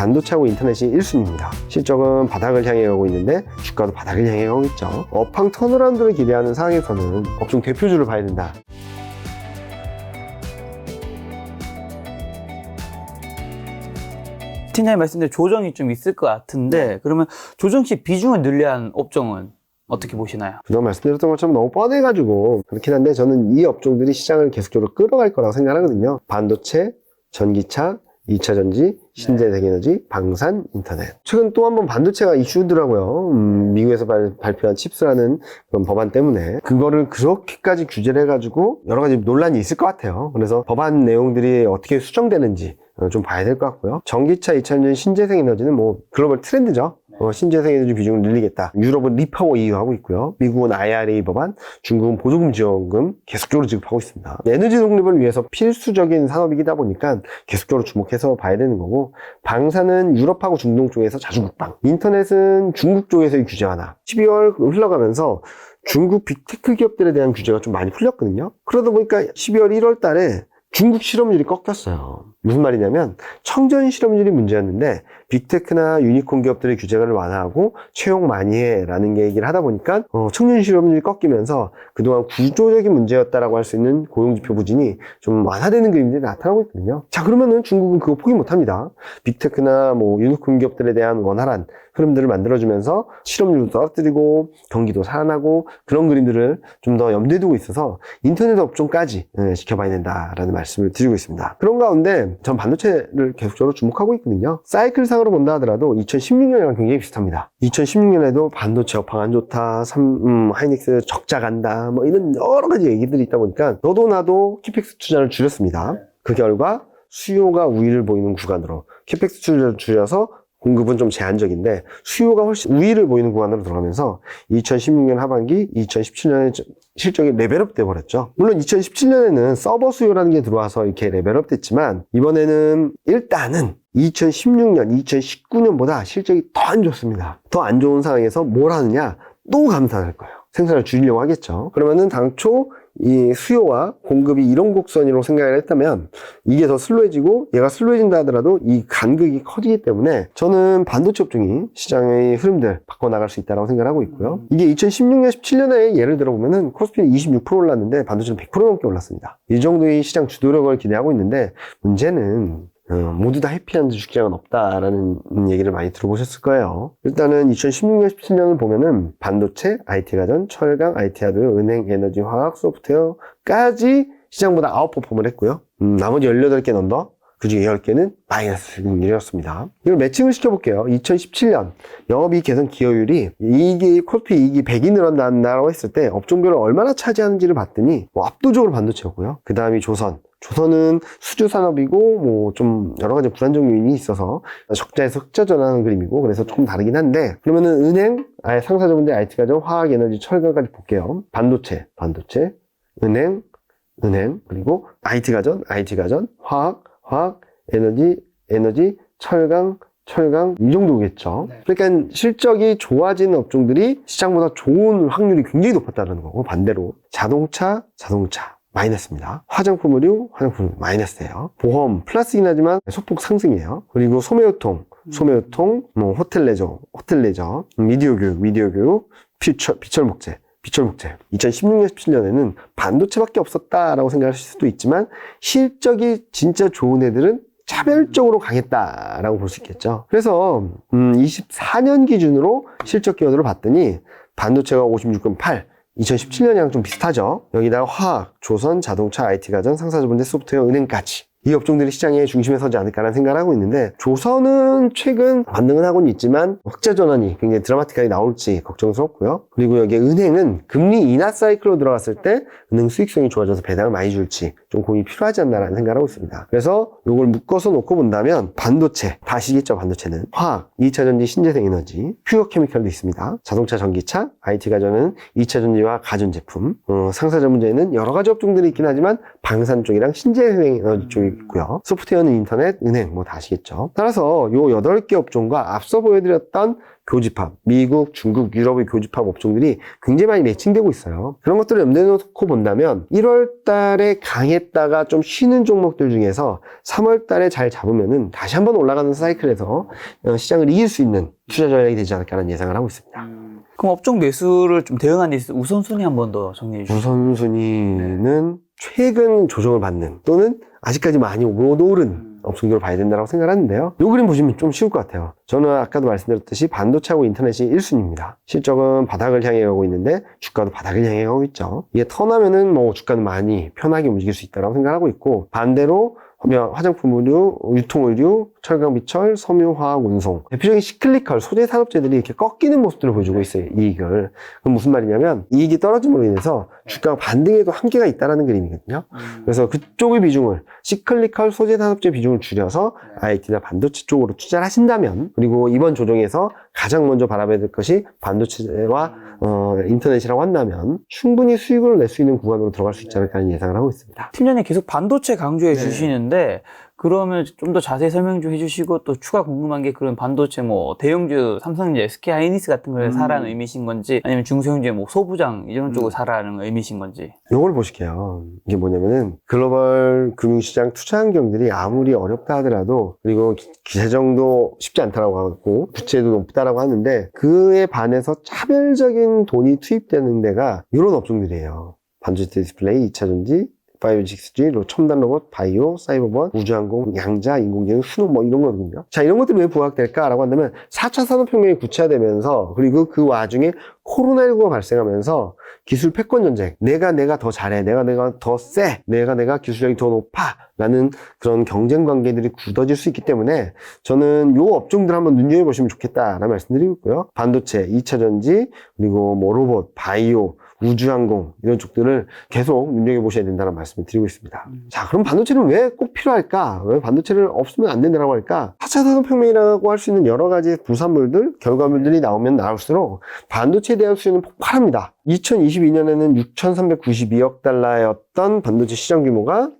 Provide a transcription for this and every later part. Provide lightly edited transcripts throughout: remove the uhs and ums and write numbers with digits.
반도체하고 인터넷이 1순위입니다. 실적은 바닥을 향해 가고 있는데 주가도 바닥을 향해 가고 있죠. 업황 턴어라운드를 기대하는 상황에서는 업종 대표주를 봐야 된다. 팀장님 말씀대로 조정이 좀 있을 것 같은데 그러면 조정 시 비중을 늘려야 하는 업종은 어떻게 보시나요? 그동안 말씀드렸던 것처럼 너무 뻔해가지고 그렇긴 한데 저는 이 업종들이 시장을 계속적으로 끌어갈 거라고 생각하거든요. 반도체, 전기차, 2차전지, 신재생에너지, 방산, 인터넷. 최근 또 한 번 반도체가 이슈더라고요. 미국에서 발표한 칩스라는 그런 법안 때문에 그거를 그렇게까지 규제를 해가지고 여러 가지 논란이 있을 것 같아요. 그래서 법안 내용들이 어떻게 수정되는지 좀 봐야 될 것 같고요. 전기차, 2차전지, 신재생에너지는 뭐 글로벌 트렌드죠. 신재생에너지 비중을 늘리겠다. 유럽은 리파워 EU하고 있고요. 미국은 IRA 법안, 중국은 보조금 지원금 계속적으로 지급하고 있습니다. 에너지 독립을 위해서 필수적인 산업이다 보니까 계속적으로 주목해서 봐야 되는 거고, 방사는 유럽하고 중동 쪽에서 자주 국방, 인터넷은 중국 쪽에서의 규제 완화. 12월 흘러가면서 중국 빅테크 기업들에 대한 규제가 좀 많이 풀렸거든요. 그러다 보니까 12월 1월 달에 중국 실업률이 꺾였어요. 무슨 말이냐면 청전 실업률이 문제였는데 빅테크나 유니콘 기업들의 규제를 완화하고 채용 많이 해라는 얘기를 하다 보니까 청년 실업률이 꺾이면서 그동안 구조적인 문제였다라고 할 수 있는 고용지표 부진이 좀 완화되는 그림들이 나타나고 있거든요. 자, 그러면은 중국은 그거 포기 못합니다. 빅테크나 뭐 유니콘 기업들에 대한 원활한 흐름들을 만들어주면서 실업률도 떨어뜨리고 경기도 살아나고 그런 그림들을 좀 더 염두에 두고 있어서 인터넷 업종까지 지켜봐야 된다라는 말씀을 드리고 있습니다. 그런 가운데 전 반도체를 계속적으로 주목하고 있거든요. 사이클상으로 본다 하더라도 2016년이랑 굉장히 비슷합니다. 2016년에도 반도체 업황 안 좋다, 하이닉스 적자 간다, 뭐 이런 여러 가지 얘기들이 있다 보니까 너도 나도 키펙스 투자를 줄였습니다. 그 결과 수요가 우위를 보이는 구간으로 키펙스 투자를 줄여서 공급은 좀 제한적인데 수요가 훨씬 우위를 보이는 구간으로 들어가면서 2016년 하반기, 2017년에 실적이 레벨업 돼버렸죠. 물론 2017년에는 서버 수요라는 게 들어와서 이렇게 레벨업 됐지만 이번에는 일단은 2016년, 2019년보다 실적이 더 안 좋습니다. 더 안 좋은 상황에서 뭘 하느냐? 또 감산할 거예요. 생산을 줄이려고 하겠죠. 그러면은 당초 이 수요와 공급이 이런 곡선으로 생각을 했다면 이게 더 슬로해지고 얘가 슬로해진다 하더라도 이 간극이 커지기 때문에 저는 반도체 업종이 시장의 흐름들 바꿔나갈 수 있다고 생각하고 있고요. 이게 2016년, 17년에 예를 들어보면은 코스피는 26% 올랐는데 반도체는 100% 넘게 올랐습니다. 이 정도의 시장 주도력을 기대하고 있는데 문제는 모두 다 해피한 주식시장은 없다라는 얘기를 많이 들어보셨을 거예요. 일단은 2016년, 17년을 보면은 반도체, IT가전, 철강, IT하드웨어, 은행, 에너지, 화학, 소프트웨어까지 시장보다 아웃퍼폼을 했고요. 나머지 18개 넘버, 그 중에 10개는 마이너스 일이었습니다. 이걸 매칭을 시켜볼게요. 2017년 영업이익 개선 기여율이 코스피 이익이 100이 늘어난다고 했을 때 업종별로 얼마나 차지하는지를 봤더니 압도적으로 반도체였고요. 그 다음이 조선은 수주 산업이고 뭐 좀 여러 가지 불안정 요인이 있어서 적자에서 흑자 전환하는 그림이고 그래서 조금 다르긴 한데 그러면은 은행, 상사자본대, IT가전, 화학, 에너지, 철강까지 볼게요. 반도체, 은행, 그리고 IT가전, 화학, 에너지, 철강 이 정도겠죠. 그러니까 실적이 좋아지는 업종들이 시장보다 좋은 확률이 굉장히 높았다는 거고 반대로 자동차 마이너스입니다. 화장품 의류 마이너스예요. 보험 플러스긴 하지만 소폭 상승이에요. 그리고 소매유통, 뭐 호텔 레저, 미디어 교육, 비철 목재. 2016년, 17년에는 반도체밖에 없었다라고 생각하실 수도 있지만 실적이 진짜 좋은 애들은 차별적으로 강했다라고 볼 수 있겠죠. 그래서 24년 기준으로 실적 기여도를 봤더니 반도체가 56.8, 2017년이랑 좀 비슷하죠. 여기다가 화학, 조선, 자동차, IT가전, 상사자본대, 소프트웨어, 은행까지 이 업종들이 시장의 중심에 서지 않을까라는 생각을 하고 있는데 조선은 최근 반등은 하고는 있지만 흑자 전환이 굉장히 드라마틱하게 나올지 걱정스럽고요. 그리고 여기 은행은 금리 인하 사이클로 들어갔을 때 은행 수익성이 좋아져서 배당을 많이 줄지 좀 고민이 필요하지 않나라는 생각을 하고 있습니다. 그래서 이걸 묶어서 놓고 본다면 반도체, 다시겠죠. 반도체는 화학, 2차전지, 신재생에너지, 퓨어케미칼도 있습니다. 자동차, 전기차, IT가전은 2차전지와 가전제품, 상사자문제에는 여러 가지 업종들이 있긴 하지만 방산 쪽이랑 신재생에너지 쪽이 있고요. 소프트웨어는 인터넷, 은행 뭐 다 아시겠죠. 따라서 요 8개 업종과 앞서 보여드렸던 교집합, 미국, 중국, 유럽의 교집합 업종들이 굉장히 많이 매칭되고 있어요. 그런 것들을 염두에 놓고 본다면 1월 달에 강했다가 좀 쉬는 종목들 중에서 3월 달에 잘 잡으면은 다시 한번 올라가는 사이클에서 시장을 이길 수 있는 투자 전략이 되지 않을까라는 예상을 하고 있습니다. 그럼 업종 매수를 좀 대응하는 데 있어서 우선순위 한 번 더 정리해 주시죠. 우선순위는 최근 조정을 받는 또는 아직까지 많이 못 오른 업종들을 봐야 된다고 생각하는데요. 이 그림 보시면 좀 쉬울 것 같아요. 저는 아까도 말씀드렸듯이 반도체하고 인터넷이 1순위입니다. 실적은 바닥을 향해 가고 있는데 주가도 바닥을 향해 가고 있죠. 이게 턴하면은 뭐 주가는 많이 편하게 움직일 수 있다고 생각하고 있고, 반대로 화장품 의류, 유통 의류, 철강 비철, 섬유 화학 운송, 대표적인 시클리컬 소재 산업재들이 이렇게 꺾이는 모습들을 보여주고 있어요. 이익을. 그럼 무슨 말이냐면 이익이 떨어짐으로 인해서 주가가 반등에도 한계가 있다는 그림이거든요. 그래서 그쪽의 비중을, 시클리컬 소재 산업재 비중을 줄여서 IT나 반도체 쪽으로 투자를 하신다면, 그리고 이번 조정에서 가장 먼저 바라봐야 될 것이 반도체와 인터넷이라고 한다면 충분히 수익을 낼 수 있는 구간으로 들어갈 수 있지 않을까 하는 예상을 하고 있습니다. 팀장님 계속 반도체 강조해 주시는데, 그러면 좀 더 자세히 설명 좀 해주시고, 또 추가 궁금한 게 그런 반도체 뭐 대형주 삼성전자, SK 하이닉스 같은 걸 사라는 의미신 건지, 아니면 중소형주 뭐 소부장 이런 쪽을 사라는 의미신 건지. 요걸 보실게요. 이게 뭐냐면은 글로벌 금융시장 투자 환경들이 아무리 어렵다 하더라도, 그리고 재정도 쉽지 않다라고 하고 부채도 높다라고 하는데, 그에 반해서 차별적인 돈이 투입되는 데가 이런 업종들이에요. 반도체 디스플레이, 2차전지, 5, 6G, 첨단 로봇, 바이오, 사이버번, 우주항공, 양자, 인공지능, 수능 뭐 이런 거거든요. 자, 이런 것들이 왜 부각될까라고 한다면 4차 산업혁명이 구체화되면서, 그리고 그 와중에 코로나19가 발생하면서 기술 패권 전쟁, 내가 더 잘해, 내가 더 세, 내가 기술력이 더 높아 라는 그런 경쟁 관계들이 굳어질 수 있기 때문에 저는 요 업종들 한번 눈여겨보시면 좋겠다라는 말씀드리고 있고요. 반도체, 2차전지, 그리고 뭐 로봇, 바이오, 우주항공 이런 쪽들을 계속 눈여겨보셔야 된다는 말씀을 드리고 있습니다. 자, 그럼 반도체는 왜 꼭 필요할까? 왜 반도체를 없으면 안 된다고 할까? 4차 산업혁명이라고 할 수 있는 여러 가지 부산물들, 결과물들이 나오면 나올수록 반도체에 대한 수요는 폭발합니다. 2022년에는 6,392억 달러였던 반도체 시장 규모가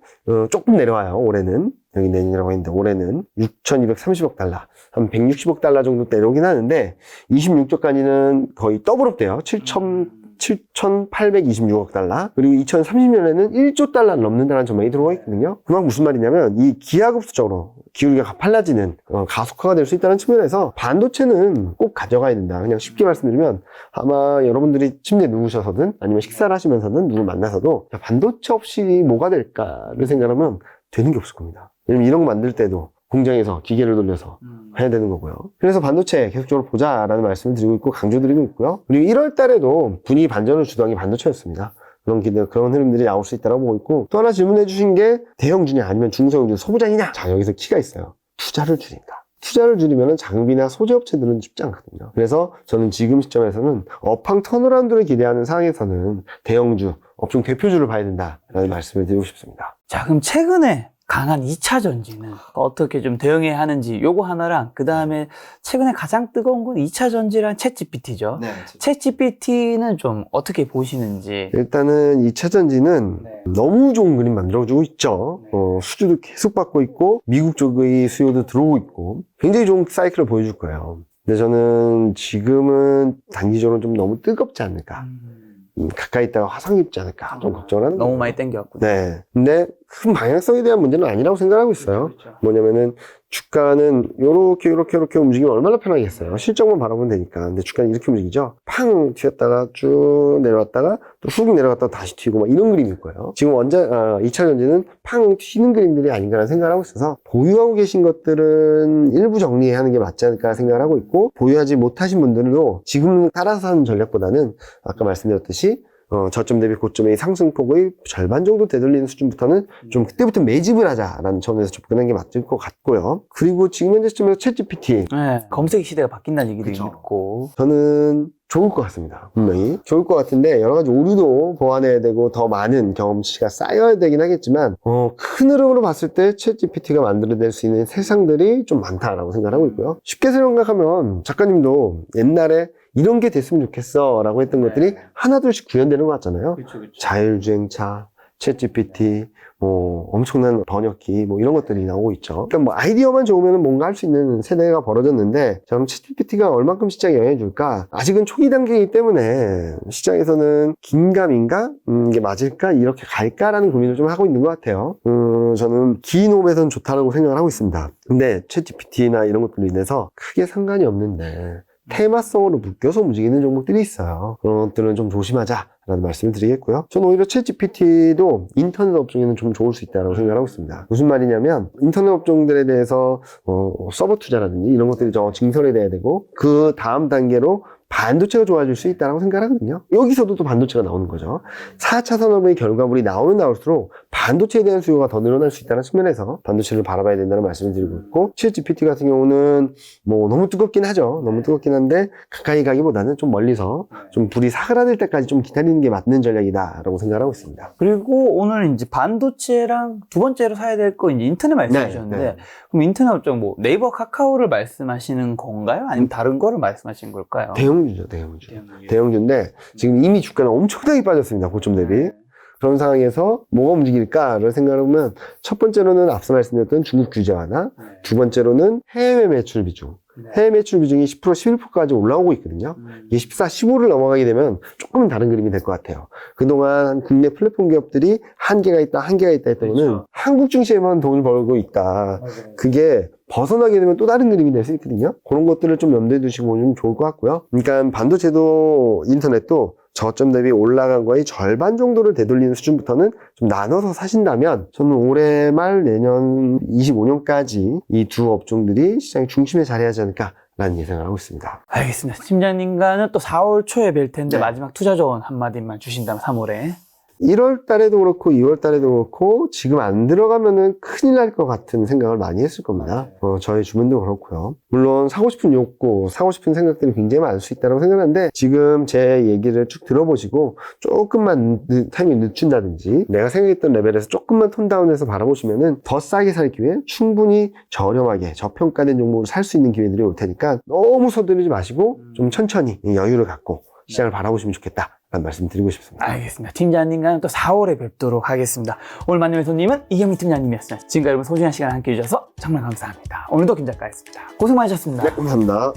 조금 내려와요. 올해는. 여기 내년이라고 했는데 올해는 6,230억 달러, 한 160억 달러 정도 내려오긴 하는데 26조까지는 거의 더블업돼요. 7,826억 달러. 그리고 2030년에는 1조 달러 넘는다는 전망이 들어가 있거든요. 그만 무슨 말이냐면 이 기하급수적으로 기울기가 빨라지는 가속화가 될 수 있다는 측면에서 반도체는 꼭 가져가야 된다. 그냥 쉽게 말씀드리면 아마 여러분들이 침대에 누우셔서든 아니면 식사를 하시면서든 누굴 만나서도 반도체 없이 뭐가 될까를 생각하면 되는 게 없을 겁니다. 왜냐면 이런 거 만들 때도 공장에서 기계를 돌려서 해야 되는 거고요. 그래서 반도체 계속적으로 보자라는 말씀을 드리고 있고 강조드리고 있고요. 그리고 1월 달에도 분위기 반전을 주도한 게 반도체였습니다. 그런 흐름들이 나올 수 있다고 보고 있고, 또 하나 질문해 주신 게 대형주냐 아니면 중소형주, 소부장이냐? 자, 여기서 키가 있어요. 투자를 줄인다. 투자를 줄이면 장비나 소재업체들은 쉽지 않거든요. 그래서 저는 지금 시점에서는 업황 턴어라운드를 기대하는 상황에서는 대형주, 업종 대표주를 봐야 된다라는 말씀을 드리고 싶습니다. 자, 그럼 최근에 강한 2차 전지는 어떻게 좀 대응해야 하는지 요거 하나랑, 그 다음에 최근에 가장 뜨거운 건 2차 전지랑 챗GPT죠. 네, 챗GPT는 좀 어떻게 보시는지. 일단은 2차 전지는 너무 좋은 그림 만들어주고 있죠. 수주도 계속 받고 있고 미국 쪽의 수요도 들어오고 있고 굉장히 좋은 사이클을 보여줄 거예요. 근데 저는 지금은 단기적으로 좀 너무 뜨겁지 않을까. 가까이 있다가 화상 입지 않을까 좀 걱정을 하는 너무 거예요. 많이 땡겨왔군요. 네. 근데 큰 방향성에 대한 문제는 아니라고 생각하고 있어요. 그렇죠. 뭐냐면은 주가는 요렇게 움직이면 얼마나 편하겠어요. 실적만 바라보면 되니까. 근데 주가는 이렇게 움직이죠. 팡 튀었다가 쭉 내려왔다가 또 훅 내려갔다가 다시 튀고 막 이런 그림일 거예요. 지금 2차 전지는 팡 튀는 그림들이 아닌가라는 생각을 하고 있어서 보유하고 계신 것들은 일부 정리하는 게 맞지 않을까 생각을 하고 있고, 보유하지 못하신 분들도 지금 따라서 하는 전략보다는 아까 말씀드렸듯이 저점 대비 고점의 상승폭의 절반 정도 되돌리는 수준부터는 좀 그때부터 매집을 하자라는 차원에서 접근하는 게 맞을 것 같고요. 그리고 지금 현재 시점에서 챗GPT 네, 검색 시대가 바뀐다는 얘기도 그쵸. 있고. 저는 좋을 것 같습니다. 분명히 좋을 것 같은데 여러 가지 오류도 보완해야 되고 더 많은 경험치가 쌓여야 되긴 하겠지만 큰 흐름으로 봤을 때 챗GPT가 만들어낼 수 있는 세상들이 좀 많다라고 생각하고 있고요. 쉽게 생각하면 작가님도 옛날에 이런 게 됐으면 좋겠어 라고 했던 것들이 하나둘씩 구현되는 것 같잖아요. 그쵸. 자율주행차, 챗 GPT, 뭐 엄청난 번역기 뭐 이런 것들이 나오고 있죠. 그러니까 뭐 아이디어만 좋으면 뭔가 할 수 있는 세대가 벌어졌는데, 자, 그럼 챗 GPT가 얼만큼 시장에 영향을 줄까? 아직은 초기 단계이기 때문에 시장에서는 긴가민가? 이게 맞을까? 이렇게 갈까라는 고민을 좀 하고 있는 것 같아요. 저는 긴 호흡에서는 좋다고 생각을 하고 있습니다. 근데 챗 GPT나 이런 것들로 인해서 크게 상관이 없는데 테마성으로 묶여서 움직이는 종목들이 있어요. 그런 것들은 좀 조심하자라는 말씀을 드리겠고요. 저는 오히려 챗 GPT도 인터넷 업종에는 좀 좋을 수 있다고 생각하고 있습니다. 무슨 말이냐면 인터넷 업종들에 대해서 서버 투자라든지 이런 것들이 좀 증설이 돼야 되고, 그 다음 단계로 반도체가 좋아질 수 있다고 생각하거든요. 여기서도 또 반도체가 나오는 거죠. 4차 산업의 결과물이 나오면 나올수록 반도체에 대한 수요가 더 늘어날 수 있다는 측면에서 반도체를 바라봐야 된다는 말씀을 드리고 있고, 챗 GPT 같은 경우는 뭐 너무 뜨겁긴 하죠. 너무 뜨겁긴 한데 가까이 가기보다는 좀 멀리서 좀 불이 사그라들 때까지 좀 기다리는 게 맞는 전략이다라고 생각하고 있습니다. 그리고 오늘 이제 반도체랑 두 번째로 사야 될 거 이제 인터넷 말씀해 주셨는데, 네. 그럼 인터넷 업종 뭐 네이버, 카카오를 말씀하시는 건가요? 아니면 다른 거를 말씀하시는 걸까요? 대형주죠, 대형주. 대형주인데 지금 이미 주가는 엄청나게 빠졌습니다. 고점 대비. 그런 상황에서 뭐가 움직일까를 생각하면, 첫 번째로는 앞서 말씀드렸던 중국 규제 완화, 두 번째로는 해외 매출 비중. 해외 매출 비중이 10%, 11%까지 올라오고 있거든요. 이게 14, 15를 넘어가게 되면 조금은 다른 그림이 될 것 같아요. 그동안 국내 플랫폼 기업들이 한계가 있다 했던 거는 한국 증시에만 돈을 벌고 있다. 그게 벗어나게 되면 또 다른 그림이 될 수 있거든요. 그런 것들을 좀 염두에 두시고 보면 좀 좋을 것 같고요. 그러니까 반도체도 인터넷도 저점 대비 올라간 거의 절반 정도를 되돌리는 수준부터는 좀 나눠서 사신다면, 저는 올해 말 내년 25년까지 이 두 업종들이 시장의 중심에 자리하지 않을까라는 예상을 하고 있습니다. 알겠습니다. 팀장님과는 또 4월 초에 뵐 텐데 네. 마지막 투자 조언 한마디만 주신다면 3월에. 1월 달에도 그렇고 2월 달에도 그렇고 지금 안 들어가면은 큰일 날 것 같은 생각을 많이 했을 겁니다. 저희 주변도 그렇고요. 물론 사고 싶은 욕구, 사고 싶은 생각들이 굉장히 많을 수 있다고 생각하는데, 지금 제 얘기를 쭉 들어보시고 조금만 타이밍 늦춘다든지 내가 생각했던 레벨에서 조금만 톤다운해서 바라보시면은 더 싸게 살 기회, 충분히 저렴하게 저평가된 종목을 살 수 있는 기회들이 올 테니까 너무 서두르지 마시고 좀 천천히 여유를 갖고 시장을 바라보시면 좋겠다 라는 말씀 드리고 싶습니다. 알겠습니다. 팀장님과는 또 4월에 뵙도록 하겠습니다. 오늘 만나는 손님은 이경민 팀장님이었습니다. 지금까지 여러분 소중한 시간 함께 해주셔서 정말 감사합니다. 오늘도 김 작가였습니다. 고생 많으셨습니다. 네, 감사합니다.